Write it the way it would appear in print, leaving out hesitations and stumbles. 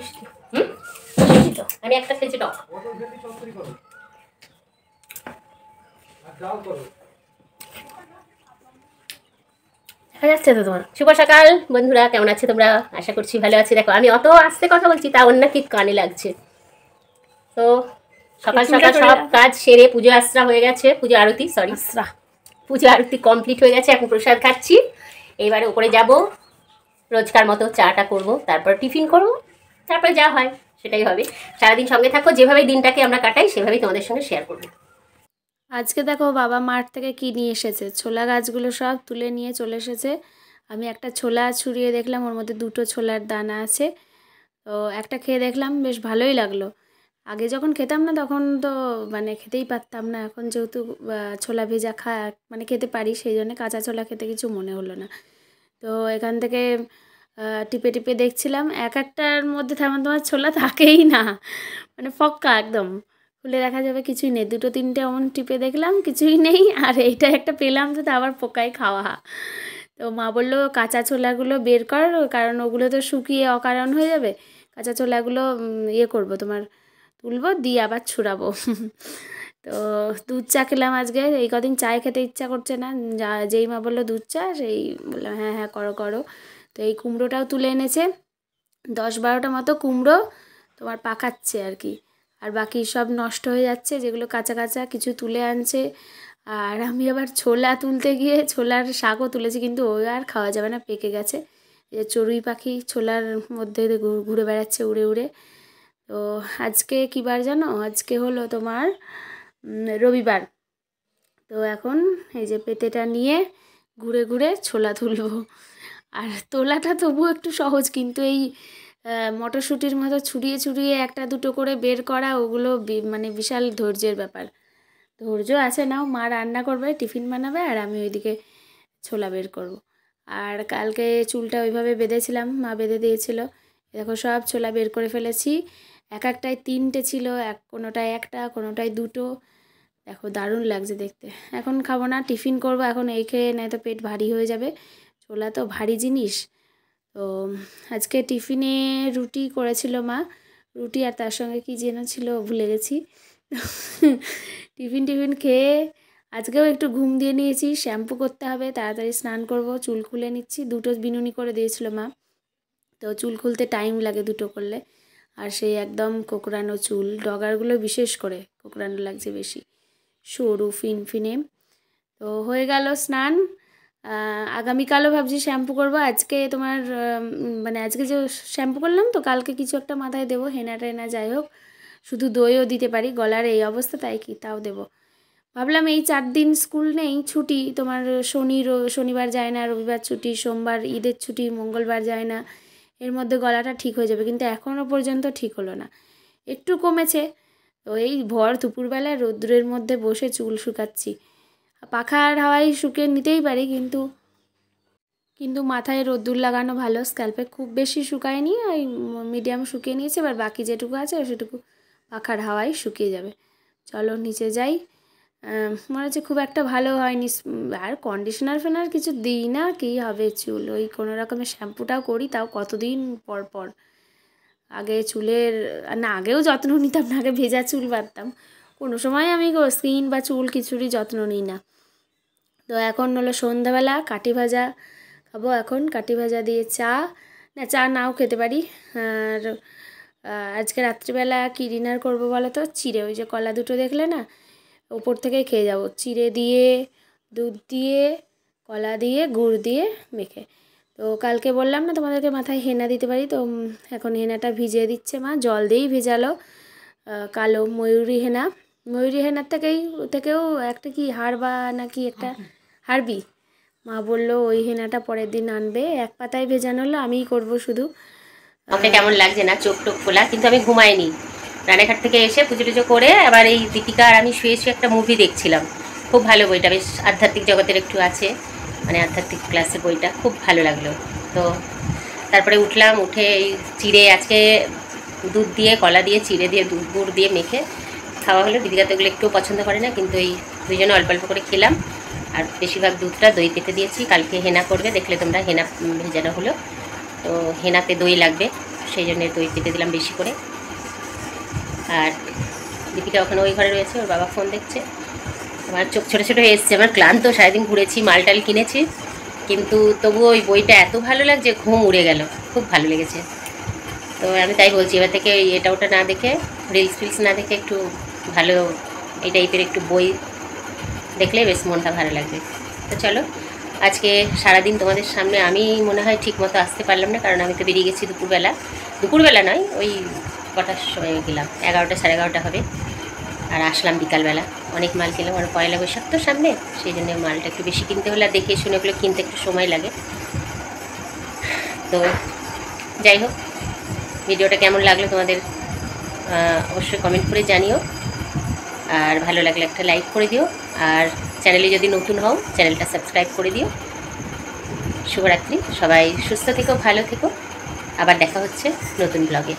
মিষ্টি। মিষ্টি তো আমি একটা খেয়েছি টক। দেখা যাচ্ছে তো তোমার। শুভ সকাল বন্ধুরা, কেমন আছে তোমরা? আশা করছি ভালো আছি। দেখো আমি অত আস্তে কথা বলছি, তা অন্য কি কানে লাগছে। তো সকাল সকাল সব কাজ সেরে পুজো আশ্রা হয়ে গেছে, পুজো আরতি, সরি পুজো আরতি কমপ্লিট হয়ে গেছে। এখন প্রসাদ খাচ্ছি। এইবারে উপরে যাব, রোজকার মতো চাটা করব, তারপর টিফিন করব, তারপরে যা হয় সেটাই হবে। সারাদিন সঙ্গে থাকো, যেভাবে দিনটাকে আমরা কাটাই সেভাবেই তোমাদের সঙ্গে শেয়ার করবো। আজকে দেখো বাবা মাঠ থেকে কি নিয়ে এসেছে, ছোলা গাছগুলো সব তুলে নিয়ে চলে এসেছে। আমি একটা ছোলা ছুঁড়িয়ে দেখলাম, ওর মধ্যে দুটো ছোলার দানা আছে। তো একটা খেয়ে দেখলাম, বেশ ভালোই লাগলো। আগে যখন খেতাম না তখন তো মানে খেতেই পারতাম না। এখন যেহেতু ছোলা ভেজা মানে খেতে পারি, সেই জন্য কাঁচা ছোলা খেতে কিছু মনে হলো না। তো এখান থেকে টিপে টিপে দেখছিলাম, এক একটার মধ্যে তেমন তোমার ছোলা থাকেই না, মানে ফক্কা একদম। খুলে দেখা যাবে কিছুই নেই। দুটো তিনটে অমন টিপে দেখলাম, কিছুই নেই। আর এইটা একটা পেলাম, তো আবার পোকায় খাওয়া। তো মা বললো কাঁচা ছোলাগুলো বের কর, কারণ ওগুলো তো শুকিয়ে অকারণ হয়ে যাবে। কাঁচা ছোলাগুলো ইয়ে করবো, তোমার তুলবো, দিয়ে আবার ছুড়াবো। তো দুধ চা খেলাম আজকে। এই কদিন চায় খেতে ইচ্ছা করছে না, যেই মা বললো দুধ চা, সেই বললাম হ্যাঁ হ্যাঁ করো করো। তো এই কুমড়োটাও তুলে এনেছে, 10-12টা মতো কুমড়ো তোমার পাকাচ্ছে আর কি। আর বাকি সব নষ্ট হয়ে যাচ্ছে, যেগুলো কাঁচা কাঁচা কিছু তুলে আনছে। আর আমি আবার ছোলা তুলতে গিয়ে ছোলার শাকও তুলেছি, কিন্তু ওই আর খাওয়া যাবে না, পেকে গেছে। এই যে চড়ুই পাখি ছোলার মধ্যে ঘুরে বেড়াচ্ছে উড়ে উড়ে। তো আজকে কী বার জানো? আজকে হলো তোমার রবিবার। তো এখন এই যে পেটেটা নিয়ে ঘুরে ঘুরে ছোলা তুলবো। আর তোলাটা তবুও একটু সহজ, কিন্তু এই মটরশুঁটির মতো ছুরিয়ে ছুরিয়ে একটা দুটো করে বের করা, ওগুলো মানে বিশাল ধৈর্যের ব্যাপার। ধৈর্য আছে নাও, মা রান্না করবে, টিফিন বানাবে, আর আমি ওইদিকে ছোলা বের করব। আর কালকে চুলটা ওইভাবে বেঁধেছিলাম, মা বেঁধে দিয়েছিল। দেখো সব ছোলা বের করে ফেলেছি। এক একটায় 3টে ছিল, কোনোটায় একটা, কোনোটায় 2টো। দেখো দারুণ লাগছে দেখতে। এখন খাবো না, টিফিন করব এখন। এই খেয়ে নয়তো পেট ভারী হয়ে যাবে, ছোলা তো ভারী জিনিস। তো আজকে টিফিনে রুটি করেছিল মা, রুটি আর তার সঙ্গে কী যেন ছিল ভুলে গেছি। টিফিন খেয়ে আজকেও একটু ঘুম দিয়ে নিয়েছি। শ্যাম্পু করতে হবে, তাড়াতাড়ি স্নান করব, চুল খুলে নিচ্ছি। 2টো বিনুনি করে দিয়েছিল মা, তো চুল খুলতে টাইম লাগে 2টো করলে। আর সেই একদম কোকড়ানো চুল, ডগারগুলো বিশেষ করে কোকড়ানো লাগছে বেশি, সরু ফিনফিনে। তো হয়ে গেল স্নান। আগামীকালও ভাবছি শ্যাম্পু করব। আজকে তোমার মানে আজকে যে শ্যাম্পু করলাম, তো কালকে কিছু একটা মাথায় দেবো, হেনা টেনা যাই হোক। শুধু দইও দিতে পারি, গলার এই অবস্থা, তাই কি তাও দেবো। ভাবলাম এই 4 দিন স্কুল নেই, ছুটি তোমার, শনিবার যায় না, রবিবার ছুটি, সোমবার ঈদের ছুটি, মঙ্গলবার যায় না, এর মধ্যে গলাটা ঠিক হয়ে যাবে। কিন্তু এখনও পর্যন্ত ঠিক হলো না, একটু কমেছে। তো এই ভর দুপুরবেলা রৌদ্রের মধ্যে বসে চুল শুকাচ্ছি। পাখার হাওয়ায় শুকিয়ে নিতেই পারি, কিন্তু মাথায় রোদ্দুর লাগানো ভালো। স্ক্যাল্পে খুব বেশি শুকায়নি, ওই মিডিয়াম শুকিয়ে নিয়েছে। এবার বাকি যেটুকু আছে সেটুকু পাখার হাওয়ায় শুকিয়ে যাবে। চলো নিচে যাই। মনে হচ্ছে খুব একটা ভালো হয়নি। আর কন্ডিশনার ফেনার কিছু দিই না, কী হবে চুল, ওই কোনো রকমের শ্যাম্পুটাও করি, তাও কতদিন পর পর। আগে চুলের না, আগেও যত্ন নিতাম না, আগে ভেজা চুল বাঁধতাম। কোনো সময় আমি স্কিন বা চুল কিছুরই যত্ন নিই না। তো এখন হলো সন্ধ্যাবেলা, কাঠি ভাজা খাবো এখন। কাঠি ভাজা দিয়ে চা, না চা নাও খেতে পারি। আর আজকে রাত্রিবেলা কী ডিনার করবো বলো তো? চিড়ে, ওই যে কলা দুটো দেখলে না, ওপর থেকেই খেয়ে যাবো। চিড়ে দিয়ে, দুধ দিয়ে, কলা দিয়ে, গুড় দিয়ে মেখে। তো কালকে বললাম না তোমাদেরকে মাথায় হেনা দিতে পারি, তো এখন হেনাটা ভিজিয়ে দিচ্ছে মা, জল দিয়েই ভেজালো। কালো ময়ূরী হেনা, ময়ূরী হেনার থেকেও একটা কি হারবা নাকি একটা হারবি, মা বললো ওই হেনাটা পরের দিন আনবে। 1 পাতায় ভেজানো হলো, আমিই করবো শুধু। আমাকে কেমন লাগছে না, চোখ টোক খোলা, কিন্তু আমি ঘুমাইনি। রানাঘাট থেকে এসে পুজো টুজো করে আবার এই দীপিকা আর আমি শুয়ে শুয়ে একটা মুভি দেখছিলাম। খুব ভালো বইটা, বেশ আধ্যাত্মিক জগতের একটু আছে, মানে আধ্যাত্মিক ক্লাসের বইটা, খুব ভালো লাগলো। তো তারপরে উঠলাম, উঠে এই চিড়ে আজকে দুধ দিয়ে, কলা দিয়ে, চিড়ে দিয়ে, গুড় দিয়ে মেখে খাওয়া হলো। দীপিকা তো এগুলো একটু পছন্দ করে না, কিন্তু এই দুজনে অল্প অল্প করে খেলাম। আর বেশিরভাগ দুধটা দই পেতে দিয়েছি, কালকে হেনা করবে, দেখলে তোমরা হেনা ভেজানো হলো। তো হেনাতে দই লাগবে, সেই জন্য দই পেতে দিলাম বেশি করে। আর দীপিকা ওখানে ওই ঘরে রয়েছে, ওর বাবা ফোন দেখছে। আমার চোখ ছোটো ছোটো হয়ে এসছে, আমার ক্লান্ত, সারাদিন ঘুরেছি, মালটাল কিনেছি, কিন্তু তবুও ওই বইটা এত ভালো লাগছে, ঘুম উড়ে গেল, খুব ভালো লেগেছে। তো আমি তাই বলছি, এবার থেকে এটা ওটা না দেখে, রিলস ফিলস না দেখে একটু ভালো এই টাইপের একটু বই দেখলে বেশ মনটা ভালো লাগবে। তো চলো, আজকে সারাদিন তোমাদের সামনে আমি মনে হয় ঠিক মতো আসতে পারলাম না, কারণ আমি তো বেরিয়ে গেছি দুপুরবেলা নয়, ওই কটার সময় গেলাম, 11টা 11:30 হবে। আর আসলাম বিকালবেলা। অনেক মাল কিনলাম, আর পয়লা বৈশাখ তো সামনে, সেই জন্য মালটা একটু বেশি কিনতে হলে, আর দেখে শুনে ওগুলো কিনতে একটু সময় লাগে। তো যাই হোক, ভিডিওটা কেমন লাগলো তোমাদের অবশ্যই কমেন্ট করে জানিও, আর ভালো লাগলে একটা লাইক করে দিও, আর চ্যানেলে যদি নতুন হও চ্যানেলটা সাবস্ক্রাইব করে দিও। শুভরাত্রি, সবাই সুস্থ থেকো, ভালো থেকো, আবার দেখা হচ্ছে নতুন ব্লগে।